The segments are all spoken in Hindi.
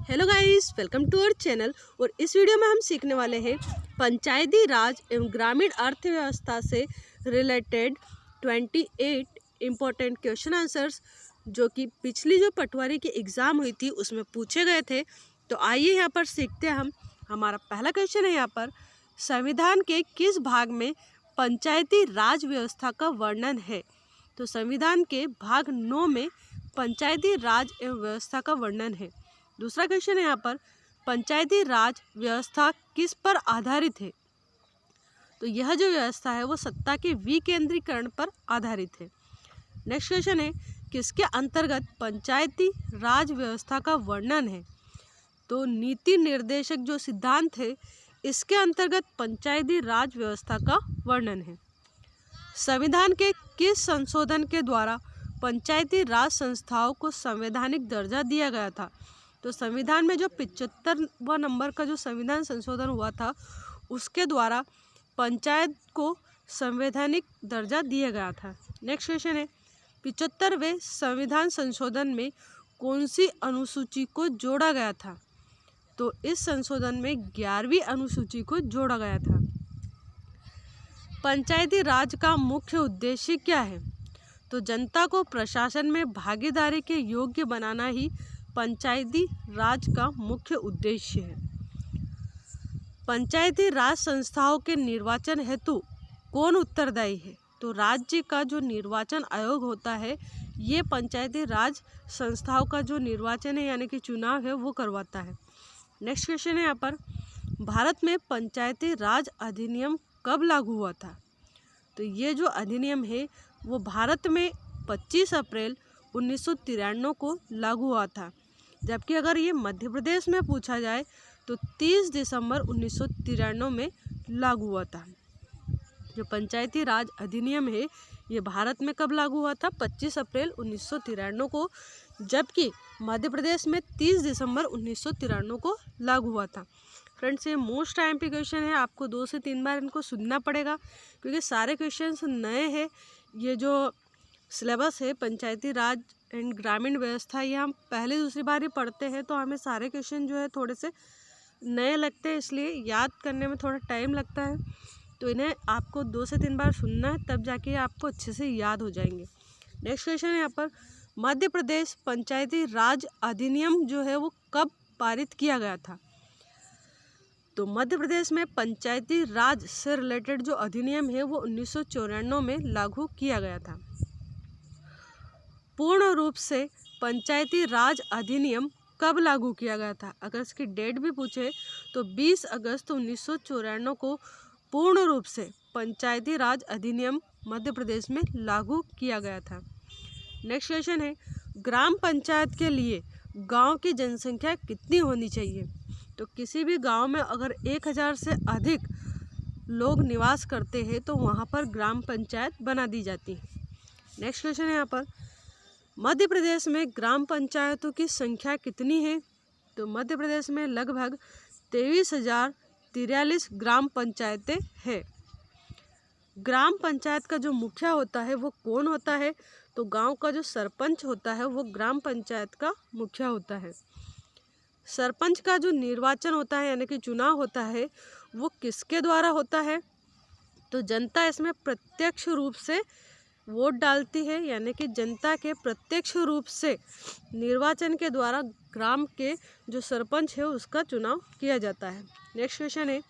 Hello guys, welcome to our channel. और इस वीडियो में हम सीखने वाले हैं पंचायती राज एवं ग्रामीण अर्थव्यवस्था से रिलेटेड 28 इम्पोर्टेंट क्वेश्चन आंसर्स जो कि पिछली जो पटवारी की एग्ज़ाम हुई थी उसमें पूछे गए थे। तो आइए यहाँ पर सीखते हैं हम। हमारा पहला क्वेश्चन है यहाँ पर, संविधान के किस भाग में पंचायती राज व्यवस्था का वर्णन है? तो संविधान के भाग 9 में पंचायती राज एवं व्यवस्था का वर्णन है। दूसरा क्वेश्चन है यहाँ पर, पंचायती राज व्यवस्था किस पर आधारित है? तो यह जो व्यवस्था है वो सत्ता के विकेंद्रीकरण पर आधारित है। नेक्स्ट क्वेश्चन है, किसके अंतर्गत पंचायती राज व्यवस्था का वर्णन है? तो नीति निर्देशक जो सिद्धांत है इसके अंतर्गत पंचायती राज व्यवस्था का वर्णन है। संविधान के किस संशोधन के द्वारा पंचायती राज संस्थाओं को संवैधानिक दर्जा दिया गया था? तो संविधान में जो 75वां नंबर का जो संविधान संशोधन हुआ था उसके द्वारा पंचायत को संवैधानिक दर्जा दिया गया था। नेक्स्ट क्वेश्चन है, 75वें संविधान संशोधन में कौन सी अनुसूची को जोड़ा गया था? तो इस संशोधन में 11वीं अनुसूची को जोड़ा गया था। पंचायती राज का मुख्य उद्देश्य क्या है? तो जनता को प्रशासन में भागीदारी के योग्य बनाना ही पंचायती राज का मुख्य उद्देश्य है। पंचायती राज संस्थाओं के निर्वाचन हेतु कौन उत्तरदायी है? तो राज्य का जो निर्वाचन आयोग होता है ये पंचायती राज संस्थाओं का जो निर्वाचन है यानी कि चुनाव है वो करवाता है। नेक्स्ट क्वेश्चन है यहाँ पर, भारत में पंचायती राज अधिनियम कब लागू हुआ था? तो ये जो अधिनियम है वो भारत में 25 अप्रैल 1993 को लागू हुआ था, जबकि अगर ये मध्य प्रदेश में पूछा जाए तो 30 दिसंबर 1993 में लागू हुआ था। जो पंचायती राज अधिनियम है ये भारत में कब लागू हुआ था? 25 अप्रैल 1993 को, जबकि मध्य प्रदेश में 30 दिसंबर 1993 को लागू हुआ था। फ्रेंड्स, ये मोस्ट टाइम पे क्वेश्चन है, आपको 2 से 3 बार इनको सुनना पड़ेगा क्योंकि सारे क्वेश्चंस नए हैं। ये जो सिलेबस है पंचायती राज एंड ग्रामीण व्यवस्था ये हम पहले दूसरी बार ही पढ़ते हैं तो हमें सारे क्वेश्चन जो है थोड़े से नए लगते हैं, इसलिए याद करने में थोड़ा टाइम लगता है। तो इन्हें आपको 2 से 3 बार सुनना है, तब जाके आपको अच्छे से याद हो जाएंगे। नेक्स्ट क्वेश्चन है यहाँ पर, मध्य प्रदेश पंचायती राज अधिनियम जो है वो कब पारित किया गया था? तो मध्य प्रदेश में पंचायती राज से रिलेटेड जो अधिनियम है वो 1994 में लागू किया गया था। पूर्ण रूप से पंचायती राज अधिनियम कब लागू किया गया था? अगर इसकी डेट भी पूछे तो 20 अगस्त 1994 को पूर्ण रूप से पंचायती राज अधिनियम मध्य प्रदेश में लागू किया गया था। नेक्स्ट क्वेश्चन है, ग्राम पंचायत के लिए गांव की जनसंख्या कितनी होनी चाहिए? तो किसी भी गांव में अगर 1000 से अधिक लोग निवास करते हैं तो वहां पर ग्राम पंचायत बना दी जाती है। नेक्स्ट क्वेश्चन है यहाँ पर, मध्य प्रदेश में ग्राम पंचायतों की संख्या कितनी है? तो मध्य प्रदेश में लगभग 23,043 ग्राम पंचायतें हैं। ग्राम पंचायत का जो मुखिया होता है वो कौन होता है? तो गांव का जो सरपंच होता है वो ग्राम पंचायत का मुखिया होता है। सरपंच का जो निर्वाचन होता है यानी कि चुनाव होता है वो किसके द्वारा होता है? तो जनता इसमें प्रत्यक्ष रूप से वोट डालती है, यानी कि जनता के प्रत्यक्ष रूप से निर्वाचन के द्वारा ग्राम के जो सरपंच है उसका चुनाव किया जाता है। नेक्स्ट क्वेश्चन है,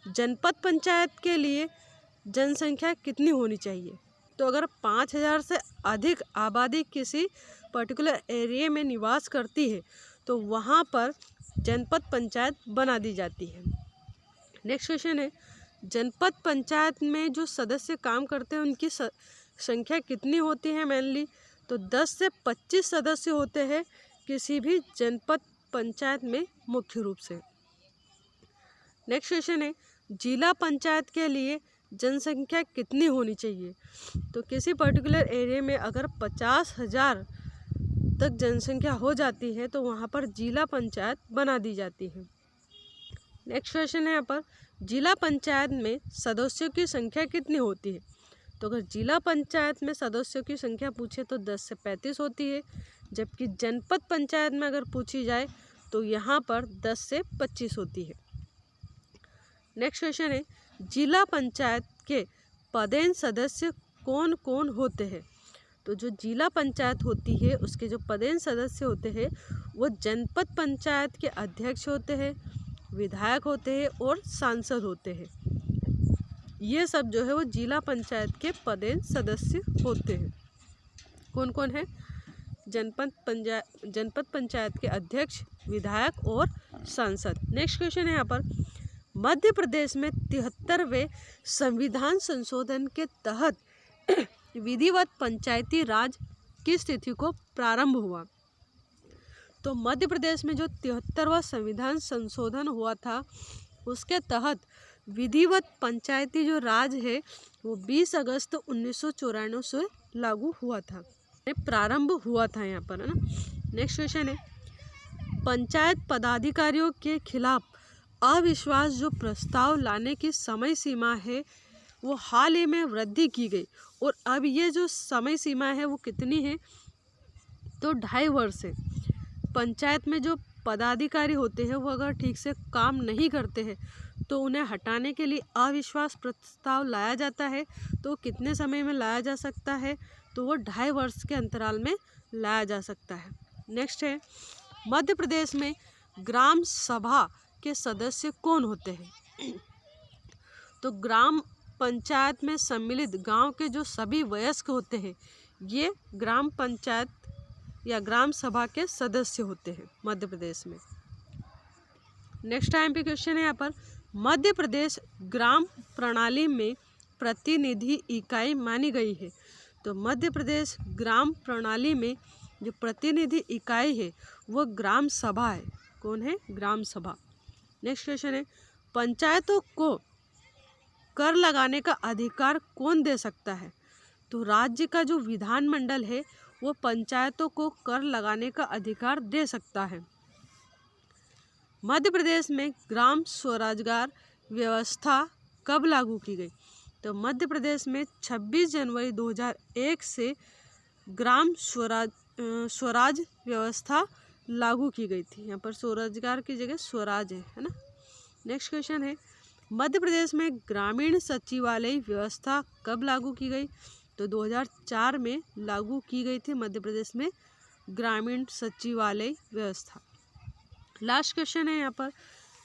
जनपद पंचायत के लिए जनसंख्या कितनी होनी चाहिए? तो अगर 5000 से अधिक आबादी किसी पर्टिकुलर एरिया में निवास करती है तो वहाँ पर जनपद पंचायत बना दी जाती है। नेक्स्ट क्वेश्चन है, जनपद पंचायत में जो सदस्य काम करते हैं उनकी संख्या कितनी होती है मेनली? तो 10 से 25 सदस्य होते हैं किसी भी जनपद पंचायत में मुख्य रूप से। नेक्स्ट क्वेश्चन है, जिला पंचायत के लिए जनसंख्या कितनी होनी चाहिए? तो किसी पर्टिकुलर एरिया में अगर 50,000 तक जनसंख्या हो जाती है तो वहाँ पर जिला पंचायत बना दी जाती है। नेक्स्ट क्वेश्चन है यहाँ पर, जिला पंचायत में सदस्यों की संख्या कितनी होती है? तो अगर जिला पंचायत में सदस्यों की संख्या पूछे तो 10 से 35 होती है, जबकि जनपद पंचायत में अगर पूछी जाए तो यहाँ पर 10 से 25 होती है। नेक्स्ट क्वेश्चन है, जिला पंचायत के पदेन सदस्य कौन कौन होते हैं? तो जो जिला पंचायत होती है उसके जो पदेन सदस्य होते हैं वो जनपद पंचायत के अध्यक्ष होते हैं, विधायक होते हैं और सांसद होते हैं। ये सब जो है वो जिला पंचायत के पदेन सदस्य होते हैं। कौन कौन है? जनपद पंचायत के अध्यक्ष, विधायक और सांसद। नेक्स्ट क्वेश्चन है यहाँ पर, मध्य प्रदेश में 73वें संविधान संशोधन के तहत विधिवत पंचायती राज की स्थिति को प्रारंभ हुआ? तो मध्य प्रदेश में जो 73वां संविधान संशोधन हुआ था उसके तहत विधिवत पंचायती जो राज है वो 20 अगस्त 1994 से लागू हुआ था, प्रारंभ हुआ था यहाँ पर, है ना। नेक्स्ट क्वेश्चन है, पंचायत पदाधिकारियों के खिलाफ अविश्वास जो प्रस्ताव लाने की समय सीमा है वो हाल ही में वृद्धि की गई और अब ये जो समय सीमा है वो कितनी है? तो 2.5 वर्ष है। पंचायत में जो पदाधिकारी होते हैं वो अगर ठीक से काम नहीं करते हैं तो उन्हें हटाने के लिए अविश्वास प्रस्ताव लाया जाता है। तो कितने समय में लाया जा सकता है? तो वो 2.5 वर्ष के अंतराल में लाया जा सकता है। नेक्स्ट है, मध्य प्रदेश में ग्राम सभा के सदस्य कौन होते हैं? तो ग्राम पंचायत में सम्मिलित गांव के जो सभी वयस्क होते हैं ये ग्राम पंचायत या ग्राम सभा के सदस्य होते हैं मध्य प्रदेश में। नेक्स्ट टाइम पे क्वेश्चन है यहाँ पर, मध्य प्रदेश ग्राम प्रणाली में प्रतिनिधि इकाई मानी गई है? तो मध्य प्रदेश ग्राम प्रणाली में जो प्रतिनिधि इकाई है वो ग्राम सभा है। कौन है? ग्राम सभा। नेक्स्ट क्वेश्चन है, पंचायतों को कर लगाने का अधिकार कौन दे सकता है? तो राज्य का जो विधानमंडल है वो पंचायतों को कर लगाने का अधिकार दे सकता है। मध्य प्रदेश में ग्राम स्वरोजगार व्यवस्था कब लागू की गई? तो मध्य प्रदेश में 26 जनवरी 2001 से ग्राम स्वराज व्यवस्था लागू की गई थी। यहाँ पर स्वरोजगार की जगह स्वराज है ना। नेक्स्ट क्वेश्चन है, मध्य प्रदेश में ग्रामीण सचिवालय व्यवस्था कब लागू की गई? तो 2004 में लागू की गई थी मध्य प्रदेश में ग्रामीण सचिवालय व्यवस्था। लास्ट क्वेश्चन है यहाँ पर,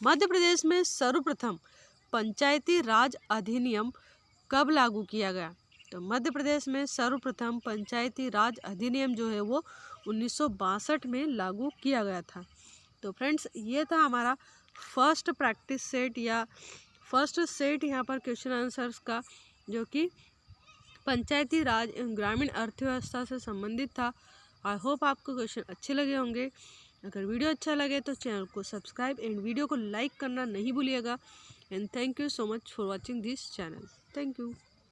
मध्य प्रदेश में सर्वप्रथम पंचायती राज अधिनियम कब लागू किया गया? तो मध्य प्रदेश में सर्वप्रथम पंचायती राज अधिनियम जो है वो 1962 में लागू किया गया था। तो फ्रेंड्स ये था हमारा फर्स्ट प्रैक्टिस सेट या फर्स्ट सेट यहाँ पर क्वेश्चन आंसर्स का, जो कि पंचायती राज एवं ग्रामीण अर्थव्यवस्था से संबंधित था। आई होप आपको क्वेश्चन अच्छे लगे होंगे। अगर वीडियो अच्छा लगे तो चैनल को सब्सक्राइब एंड वीडियो को लाइक करना नहीं भूलिएगा। And thank you so much for watching this channel. Thank you.